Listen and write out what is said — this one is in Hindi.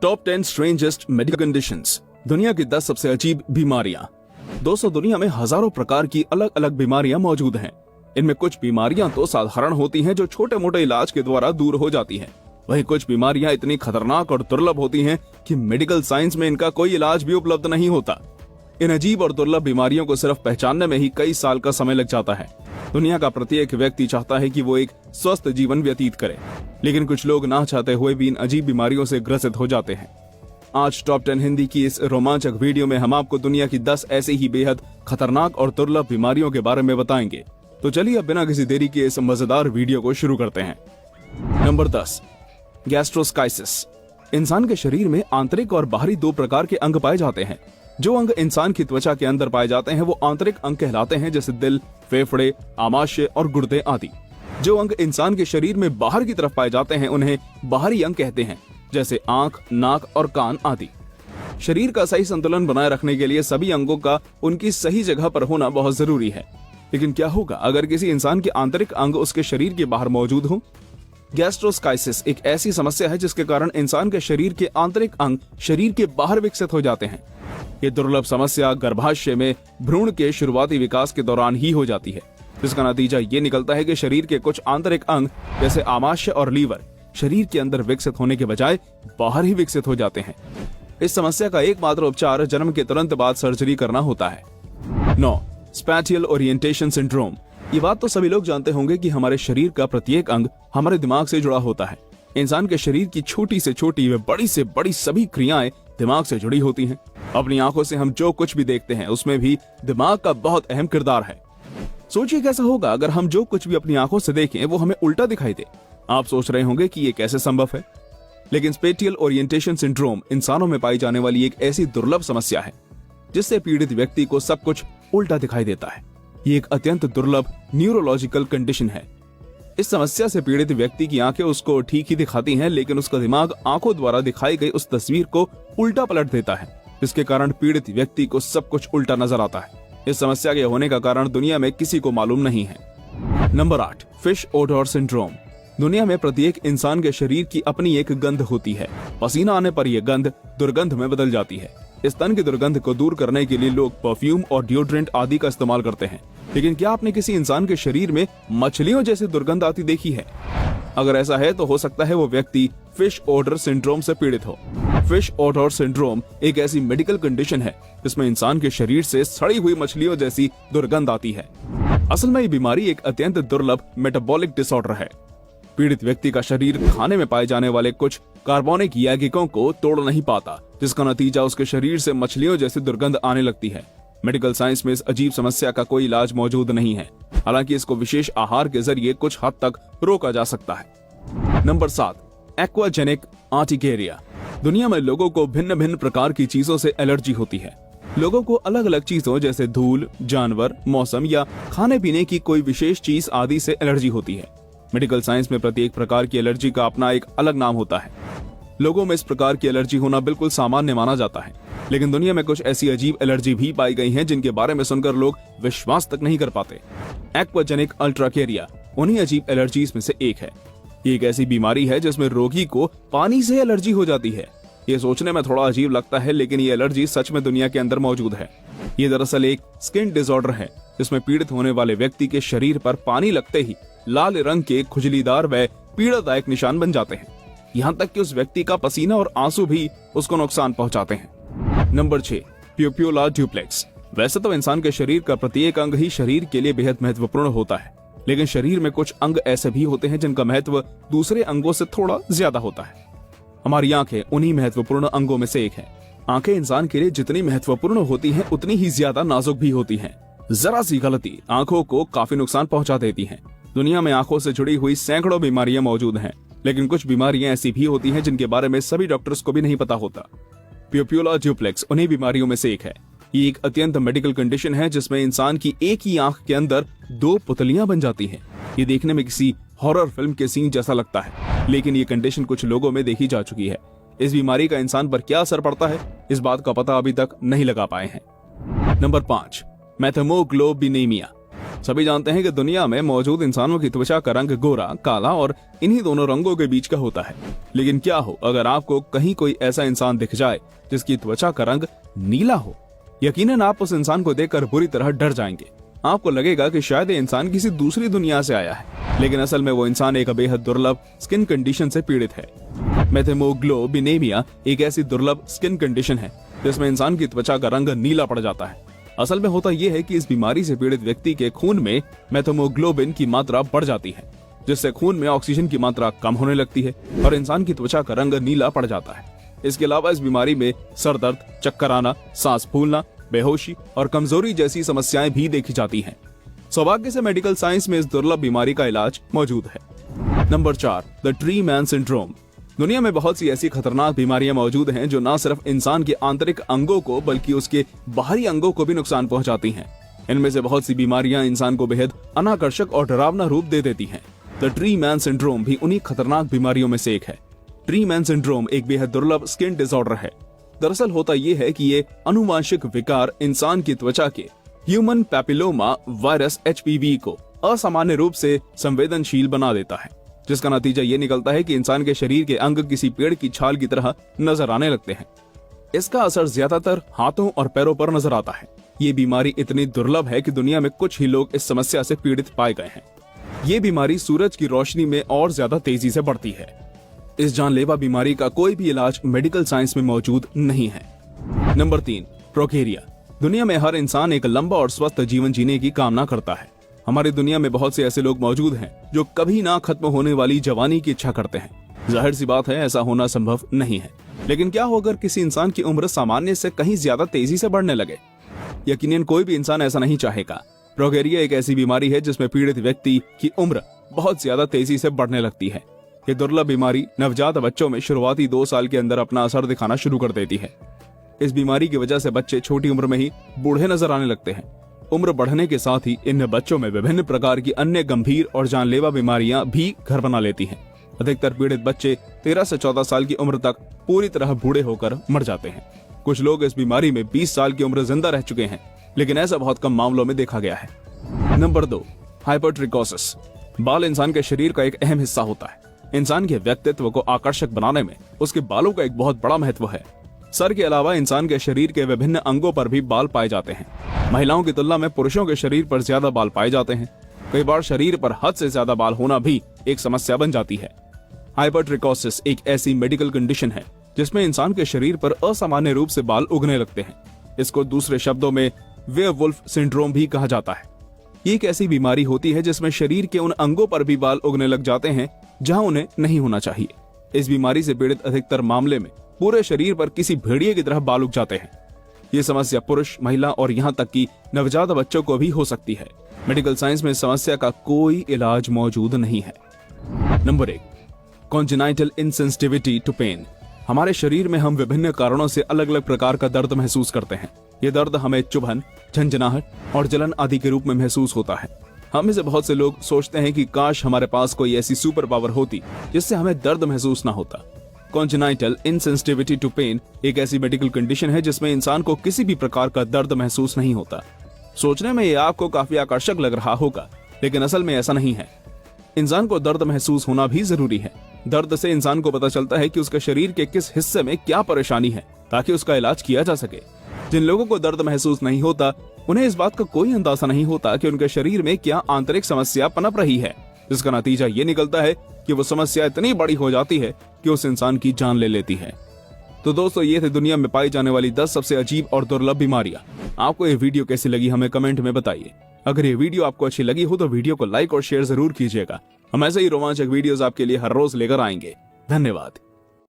टॉप 10 स्ट्रेंजेस्ट मेडिकल कंडीशंस, दुनिया की 10 सबसे अजीब बीमारियां। दोस्तों, दुनिया में हजारों प्रकार की अलग अलग बीमारियां मौजूद हैं। इनमें कुछ बीमारियां तो साधारण होती हैं जो छोटे मोटे इलाज के द्वारा दूर हो जाती हैं। वहीं कुछ बीमारियां इतनी खतरनाक और दुर्लभ होती हैं कि मेडिकल साइंस में इनका कोई इलाज भी उपलब्ध नहीं होता। इन अजीब और दुर्लभ बीमारियों को सिर्फ पहचानने में ही कई साल का समय लग जाता है। दुनिया का प्रत्येक व्यक्ति चाहता है कि वो एक स्वस्थ जीवन व्यतीत करे, लेकिन कुछ लोग ना चाहते हुए भी इन अजीब बीमारियों से ग्रसित हो जाते हैं। आज टॉप 10 हिंदी की इस रोमांचक वीडियो में हम आपको दुनिया की 10 ऐसे ही बेहद खतरनाक और दुर्लभ बीमारियों के बारे में बताएंगे। तो चलिए अब बिना किसी देरी के इस मजेदार वीडियो को शुरू करते हैं। नंबर 10, गैस्ट्रोस्काइसिस। इंसान के शरीर में आंतरिक और बाहरी दो प्रकार के अंग पाए जाते हैं। जो अंग इंसान की त्वचा के अंदर पाए जाते हैं वो आंतरिक अंग कहलाते हैं, जैसे दिल, फेफड़े, आमाशय और गुर्दे आदि। जो अंग इंसान के शरीर में बाहर की तरफ पाए जाते हैं उन्हें बाहरी अंग कहते हैं, जैसे आंख, नाक और कान आदि। शरीर का सही संतुलन बनाए रखने के लिए सभी अंगों का उनकी सही जगह पर होना बहुत जरूरी है। लेकिन क्या होगा अगर किसी इंसान के आंतरिक अंग उसके शरीर के बाहर मौजूद हो? गैस्ट्रोस्काइसिस एक ऐसी समस्या है जिसके कारण इंसान के शरीर के आंतरिक अंग शरीर के बाहर विकसित हो जाते हैं। ये दुर्लभ समस्या गर्भाशय में भ्रूण के शुरुआती विकास के दौरान ही हो जाती है, जिसका नतीजा ये निकलता है कि शरीर के कुछ आंतरिक अंग जैसे आमाशय और लीवर शरीर के अंदर विकसित होने के बजाय बाहर ही विकसित हो जाते हैं। इस समस्या का एकमात्र उपचार जन्म के तुरंत बाद सर्जरी करना होता है। 9, स्पैटियल ओरिएंटेशन सिंड्रोम। ये बात तो सभी लोग जानते होंगे कि हमारे शरीर का प्रत्येक अंग हमारे दिमाग से जुड़ा होता है। इंसान के शरीर की छोटी से छोटी व बड़ी से बड़ी सभी क्रियाएं दिमाग से जुड़ी होती हैं। अपनी आंखों से हम जो कुछ भी देखते हैं उसमें भी दिमाग का बहुत अहम किरदार है। सोचिए कैसा होगा अगर हम जो कुछ भी अपनी आंखों से देखें वो हमें उल्टा दिखाई दे। आप सोच रहे होंगे कि ये कैसे संभव है, लेकिन स्पैटियल ओरिएंटेशन सिंड्रोम इंसानों में पाई जाने वाली एक ऐसी दुर्लभ समस्या है जिससे पीड़ित व्यक्ति को सब कुछ उल्टा दिखाई देता है। ये एक अत्यंत दुर्लभ न्यूरोलॉजिकल कंडीशन है। इस समस्या से पीड़ित व्यक्ति की आंखें उसको ठीक ही दिखाती हैं, लेकिन उसका दिमाग आंखों द्वारा दिखाई गई उस तस्वीर को उल्टा पलट देता है, जिसके कारण पीड़ित व्यक्ति को सब कुछ उल्टा नजर आता है। इस समस्या के होने का कारण दुनिया में किसी को मालूम नहीं है। Number 8, fish odour syndrome. दुनिया में प्रत्येक इंसान के शरीर की अपनी एक गंध होती है। पसीना आने पर यह गंध दुर्गंध में बदल जाती है। इस तन की दुर्गंध को दूर करने के लिए लोग परफ्यूम और डिओड्रेंट आदि का इस्तेमाल करते हैं। लेकिन क्या आपने किसी इंसान के शरीर में मछलियों जैसी दुर्गंध आती देखी है? अगर ऐसा है तो हो सकता है वो व्यक्ति फिश ओडर सिंड्रोम से पीड़ित हो। फिश ओडर सिंड्रोम एक ऐसी मेडिकल कंडीशन है जिसमें इंसान के शरीर से सड़ी हुई मछलियों जैसी दुर्गंध आती है। असल में ये बीमारी एक अत्यंत दुर्लभ मेटाबॉलिक डिसऑर्डर है। पीड़ित व्यक्ति का शरीर खाने में पाए जाने वाले कुछ कार्बनिक यौगिकों को तोड़ नहीं पाता, जिसका नतीजा उसके शरीर से मछलियों जैसी दुर्गंध आने लगती है। मेडिकल साइंस में इस अजीब समस्या का कोई इलाज मौजूद नहीं है, हालांकि इसको विशेष आहार के जरिए कुछ हद तक रोका जा सकता है। Number 7, aquagenic urticaria. दुनिया में लोगों को भिन्न भिन्न प्रकार की चीजों से एलर्जी होती है। लोगों को अलग अलग चीजों जैसे धूल, जानवर, मौसम या खाने पीने की कोई विशेष चीज आदि से एलर्जी होती है। मेडिकल साइंस में प्रत्येक प्रकार की एलर्जी का अपना एक अलग नाम होता है। लोगों में इस प्रकार की एलर्जी होना बिल्कुल सामान्य माना जाता है, लेकिन दुनिया में कुछ ऐसी अजीब एलर्जी भी पाई गई हैं जिनके बारे में सुनकर लोग विश्वास तक नहीं कर पाते। एक्वाजेनिक अल्ट्राकेरिया उन्हीं अजीब एलर्जीज में से एक है। ये एक ऐसी बीमारी है जिसमें रोगी को पानी से एलर्जी हो जाती है। ये सोचने में थोड़ा अजीब लगता है, लेकिन ये एलर्जी सच में दुनिया के अंदर मौजूद है। ये दरअसल एक स्किन डिसऑर्डर है जिसमें पीड़ित होने वाले व्यक्ति के शरीर पर पानी लगते ही लाल रंग के खुजलीदार व पीड़ादायक निशान बन जाते हैं। यहाँ तक कि उस व्यक्ति का पसीना और आंसू भी उसको नुकसान पहुंचाते हैं। Number 6, pupula duplex. वैसे तो इंसान के शरीर का प्रत्येक अंग ही शरीर के लिए बेहद महत्वपूर्ण होता है, लेकिन शरीर में कुछ अंग ऐसे भी होते हैं जिनका महत्व दूसरे अंगों से थोड़ा ज्यादा होता है। हमारी आंखें उन्हीं महत्वपूर्ण अंगों में से एक है। आंखें इंसान के लिए जितनी महत्वपूर्ण होती हैं उतनी ही ज्यादा नाजुक भी होती हैं। जरा सी गलती आंखों को काफी नुकसान पहुंचा देती है। दुनिया में आंखों से जुड़ी हुई सैकड़ों बीमारियां मौजूद हैं, लेकिन कुछ बीमारियां ऐसी भी होती हैं जिनके बारे में सभी डॉक्टर्स को भी नहीं पता होता। प्यूप्यूला ड्यूप्लेक्स उन्हीं बीमारियों में से एक है। ये एक अत्यंत मेडिकल कंडीशन है जिसमें इंसान की एक ही आंख के अंदर दो पुतलियां बन जाती हैं। ये देखने में किसी हॉरर फिल्म के सीन जैसा लगता है, लेकिन ये कंडीशन कुछ लोगों में देखी जा चुकी है। इस बीमारी का इंसान पर क्या असर पड़ता है, इस बात का पता अभी तक नहीं लगा पाए हैं। Number 5, methaemoglobinaemia. सभी जानते हैं कि दुनिया में मौजूद इंसानों की त्वचा का रंग गोरा, काला और इन्हीं दोनों रंगों के बीच का होता है। लेकिन क्या हो अगर आपको कहीं कोई ऐसा इंसान दिख जाए जिसकी त्वचा का रंग नीला हो? यकीनन आप उस इंसान को देखकर बुरी तरह डर जाएंगे। आपको लगेगा कि शायद ये इंसान किसी दूसरी दुनिया से आया है, लेकिन असल में वो इंसान एक बेहद दुर्लभ स्किन कंडीशन से पीड़ित है। मेथेमोग्लोबिनेमिया एक ऐसी दुर्लभ स्किन कंडीशन है जिसमें इंसान की त्वचा का रंग नीला पड़ जाता है। असल में होता यह है कि इस बीमारी से पीड़ित व्यक्ति के खून में मेथेमोग्लोबिन की मात्रा बढ़ जाती है, जिससे खून में ऑक्सीजन की मात्रा कम होने लगती है और इंसान की त्वचा का रंग नीला पड़ जाता है। इसके अलावा इस बीमारी में सर दर्द, चक्कर आना, सांस फूलना, बेहोशी और कमजोरी जैसी समस्याएं भी देखी जाती हैं। सौभाग्य से मेडिकल साइंस में इस दुर्लभ बीमारी का इलाज मौजूद है। Number 4, the tree man syndrome. दुनिया में बहुत सी ऐसी खतरनाक बीमारियां मौजूद हैं जो न सिर्फ इंसान के आंतरिक अंगों को बल्कि उसके बाहरी अंगों को भी नुकसान पहुंचाती हैं। इनमें से बहुत सी बीमारियां इंसान को बेहद अनाकर्षक और डरावना रूप दे देती हैं। द ट्री मैन सिंड्रोम भी उन्हीं खतरनाक बीमारियों में से एक है। ट्री मैन सिंड्रोम एक बेहद दुर्लभ स्किन डिसऑर्डर है। दरअसल होता यह है कि ये अनुवांशिक विकार इंसान की त्वचा के ह्यूमन पैपिलोमा वायरस HPV को असामान्य रूप से संवेदनशील बना देता है, जिसका नतीजा ये निकलता है कि इंसान के शरीर के अंग किसी पेड़ की छाल की तरह नजर आने लगते हैं। इसका असर ज्यादातर हाथों और पैरों पर नजर आता है। ये बीमारी इतनी दुर्लभ है कि दुनिया में कुछ ही लोग इस समस्या से पीड़ित पाए गए हैं। ये बीमारी सूरज की रोशनी में और ज्यादा तेजी से बढ़ती है। इस जानलेवा बीमारी का कोई भी इलाज मेडिकल साइंस में मौजूद नहीं है। नंबर 3, प्रोगेरिया। दुनिया में हर इंसान एक लंबा और स्वस्थ जीवन जीने की कामना करता है। हमारी दुनिया में बहुत से ऐसे लोग मौजूद हैं जो कभी ना खत्म होने वाली जवानी की इच्छा करते हैं। जाहिर सी बात है ऐसा होना संभव नहीं है, लेकिन क्या हो अगर किसी इंसान की उम्र सामान्य से कहीं ज्यादा तेजी से बढ़ने लगे? यकीनन कोई भी इंसान ऐसा नहीं चाहेगा। प्रोगेरिया एक ऐसी बीमारी है जिसमें पीड़ित व्यक्ति की उम्र बहुत ज्यादा तेजी से बढ़ने लगती है। ये दुर्लभ बीमारी नवजात बच्चों में शुरुआती 2 साल के अंदर अपना असर दिखाना शुरू कर देती है। इस बीमारी की वजह से बच्चे छोटी उम्र में ही बूढ़े नजर आने लगते हैं। उम्र बढ़ने के साथ ही इन बच्चों में विभिन्न प्रकार की अन्य गंभीर और जानलेवा बीमारियां भी घर बना लेती हैं। अधिकतर पीड़ित बच्चे 13 से 14 साल की उम्र तक पूरी तरह बूढ़े होकर मर जाते हैं। कुछ लोग इस बीमारी में 20 साल की उम्र जिंदा रह चुके हैं, लेकिन ऐसा बहुत कम मामलों में देखा गया है। Number 2, hypertrichosis. बाल इंसान के शरीर का एक अहम हिस्सा होता है। इंसान के व्यक्तित्व को आकर्षक बनाने में उसके बालों का एक बहुत बड़ा महत्व है। सर के अलावा इंसान के शरीर के विभिन्न अंगों पर भी बाल पाए जाते हैं। महिलाओं की तुलना में पुरुषों के शरीर पर ज्यादा बाल पाए जाते हैं। कई बार शरीर पर हद से ज्यादा बाल होना भी एक समस्या बन जाती है। हाइपरट्रिकोसिस एक ऐसी मेडिकल कंडीशन है जिसमें इंसान के शरीर पर असामान्य रूप से बाल उगने लगते हैं। इसको दूसरे शब्दों में वेयरवुल्फ सिंड्रोम भी कहा जाता है। ये एक ऐसी बीमारी होती है जिसमें शरीर के उन अंगों पर भी बाल उगने लग जाते हैं जहां उन्हें नहीं होना चाहिए। इस बीमारी से पीड़ित अधिकतर मामले में पूरे शरीर पर किसी भेड़िए की तरह बाल उग जाते हैं। ये समस्या पुरुष, महिला और यहाँ तक कि नवजात बच्चों को भी हो सकती है। मेडिकल साइंस में इस समस्या का कोई इलाज मौजूद नहीं है। Number 1, congenital insensitivity to pain. हमारे शरीर में हम विभिन्न कारणों से अलग अलग प्रकार का दर्द महसूस करते हैं। ये दर्द हमें चुभन, झंझनाहट और जलन आदि के रूप में महसूस होता है। हम में से बहुत से लोग सोचते हैं कि काश हमारे पास कोई ऐसी सुपर पावर होती जिससे हमें दर्द महसूस ना होता। कॉन्जेनाइटल इनसेंसिटिविटी टू पेन एक ऐसी मेडिकल कंडीशन है जिसमें इंसान को किसी भी प्रकार का दर्द महसूस नहीं होता। सोचने में यह आपको काफी आकर्षक लग रहा होगा, लेकिन असल में ऐसा नहीं है। इंसान को दर्द महसूस होना भी जरूरी है। दर्द से इंसान को पता चलता है कि उसके शरीर के किस हिस्से में क्या परेशानी है, ताकि उसका इलाज किया जा सके। जिन लोगों को दर्द महसूस नहीं होता, उन्हें इस बात का कोई अंदाजा नहीं होता कि उनके शरीर में क्या आंतरिक समस्या पनप रही है, जिसका नतीजा ये निकलता है कि वो समस्या इतनी बड़ी हो जाती है कि उस इंसान की जान ले लेती है। तो दोस्तों, ये थे दुनिया में पाई जाने वाली 10 सबसे अजीब और दुर्लभ बीमारियां। आपको ये वीडियो कैसी लगी हमें कमेंट में बताइए। अगर ये वीडियो आपको अच्छी लगी हो तो वीडियो को लाइक और शेयर जरूर कीजिएगा। हम ऐसे ही रोमांचक वीडियोस आपके लिए हर रोज लेकर आएंगे। धन्यवाद।